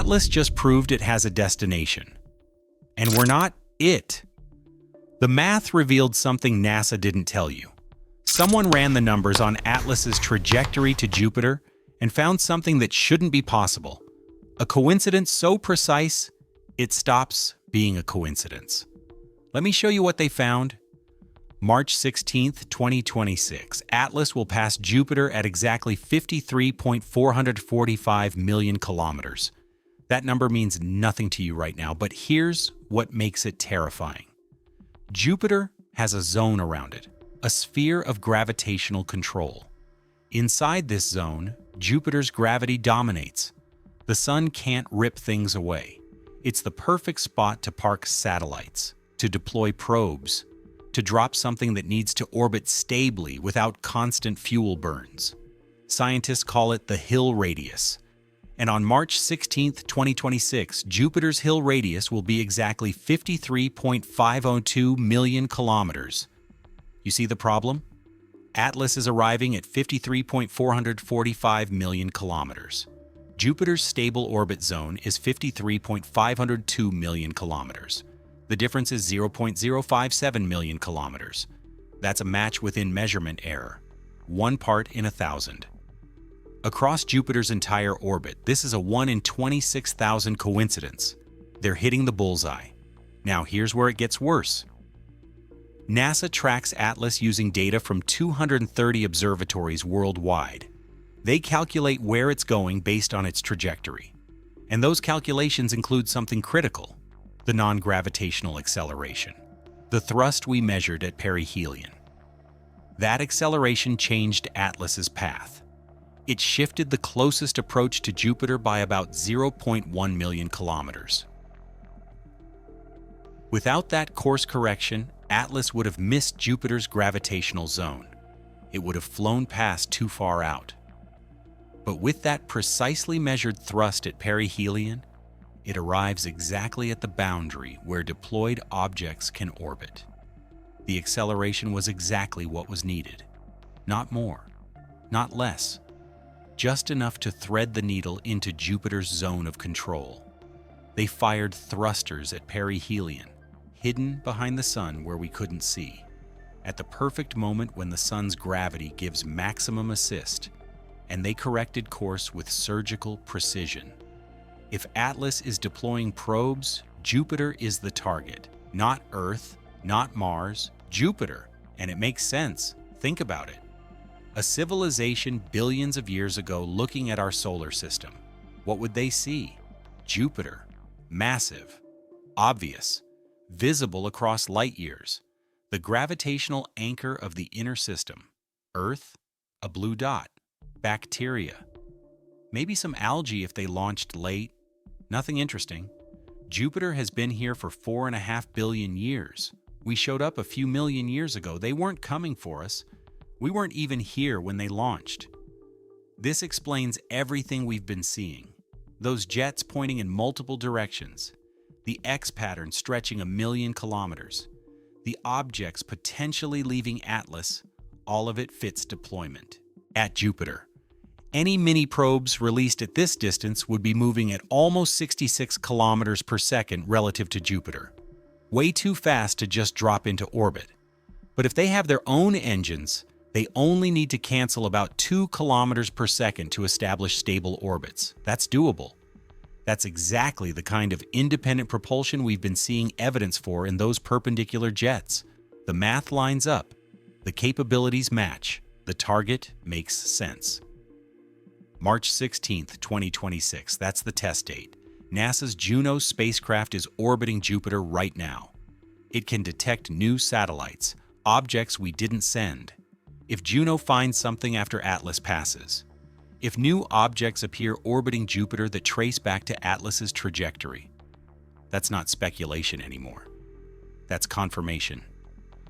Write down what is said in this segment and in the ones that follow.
Atlas just proved it has a destination. And we're not it. The math revealed something NASA didn't tell you. Someone ran the numbers on Atlas's trajectory to Jupiter and found something that shouldn't be possible. A coincidence so precise, it stops being a coincidence. Let me show you what they found. March 16th, 2026, Atlas will pass Jupiter at exactly 53.445 million kilometers. That number means nothing to you right now, but here's what makes it terrifying. Jupiter has a zone around it, a sphere of gravitational control. Inside this zone, Jupiter's gravity dominates. The sun can't rip things away. It's the perfect spot to park satellites, to deploy probes, to drop something that needs to orbit stably without constant fuel burns. Scientists call it the Hill radius. And on March 16, 2026, Jupiter's Hill radius will be exactly 53.502 million kilometers. You see the problem? Atlas is arriving at 53.445 million kilometers. Jupiter's stable orbit zone is 53.502 million kilometers. The difference is 0.057 million kilometers. That's a match within measurement error, 1 part in 1,000. Across Jupiter's entire orbit, this is a 1 in 26,000 coincidence. They're hitting the bullseye. Now here's where it gets worse. NASA tracks Atlas using data from 230 observatories worldwide. They calculate where it's going based on its trajectory. And those calculations include something critical: the non-gravitational acceleration, the thrust we measured at perihelion. That acceleration changed Atlas's path. It shifted the closest approach to Jupiter by about 0.1 million kilometers. Without that course correction, Atlas would have missed Jupiter's gravitational zone. It would have flown past too far out. But with that precisely measured thrust at perihelion, it arrives exactly at the boundary where deployed objects can orbit. The acceleration was exactly what was needed. Not more, not less. Just enough to thread the needle into Jupiter's zone of control. They fired thrusters at perihelion, hidden behind the sun where we couldn't see, at the perfect moment when the sun's gravity gives maximum assist, and they corrected course with surgical precision. If Atlas is deploying probes, Jupiter is the target. Not Earth, not Mars, Jupiter. And it makes sense. Think about it. A civilization billions of years ago looking at our solar system, what would they see? Jupiter. Massive. Obvious. Visible across light years. The gravitational anchor of the inner system. Earth, a blue dot. Bacteria. Maybe some algae if they launched late. Nothing interesting. Jupiter has been here for 4.5 billion years. We showed up a few million years ago. They weren't coming for us. We weren't even here when they launched. This explains everything we've been seeing. Those jets pointing in multiple directions. The X pattern stretching 1 million kilometers. The objects potentially leaving Atlas. All of it fits deployment. At Jupiter. Any mini-probes released at this distance would be moving at almost 66 kilometers per second relative to Jupiter. Way too fast to just drop into orbit. But if they have their own engines, they only need to cancel about 2 kilometers per second to establish stable orbits. That's doable. That's exactly the kind of independent propulsion we've been seeing evidence for in those perpendicular jets. The math lines up. The capabilities match. The target makes sense. March 16th, 2026, that's the test date. NASA's Juno spacecraft is orbiting Jupiter right now. It can detect new satellites, objects we didn't send. If Juno finds something after Atlas passes, if new objects appear orbiting Jupiter that trace back to Atlas's trajectory, that's not speculation anymore. That's confirmation,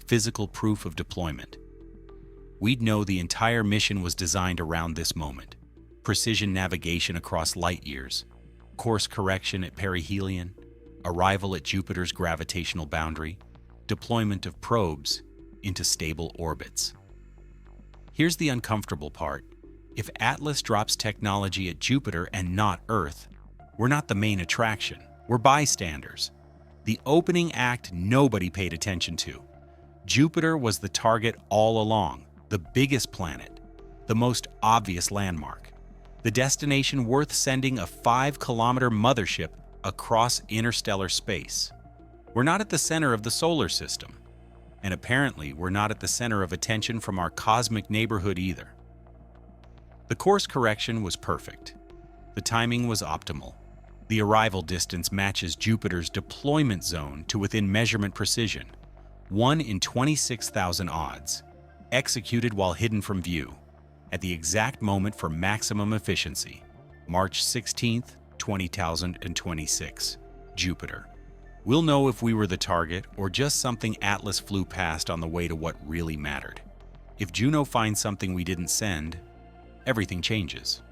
physical proof of deployment. We'd know the entire mission was designed around this moment. Precision navigation across light years, course correction at perihelion, arrival at Jupiter's gravitational boundary, deployment of probes into stable orbits. Here's the uncomfortable part. If Atlas drops technology at Jupiter and not Earth, We're not the main attraction. We're bystanders. The opening act nobody paid attention to. Jupiter was the target all along, the biggest planet, the most obvious landmark, the destination worth sending a 5-kilometer mothership across interstellar space. We're not at the center of the solar system, and apparently we're not at the center of attention from our cosmic neighborhood either. The course correction was perfect. The timing was optimal. The arrival distance matches Jupiter's deployment zone to within measurement precision, 1 in 26,000 odds, executed while hidden from view, at the exact moment for maximum efficiency, March 16th, 2026, Jupiter. We'll know if we were the target or just something Atlas flew past on the way to what really mattered. If Juno finds something we didn't send, everything changes.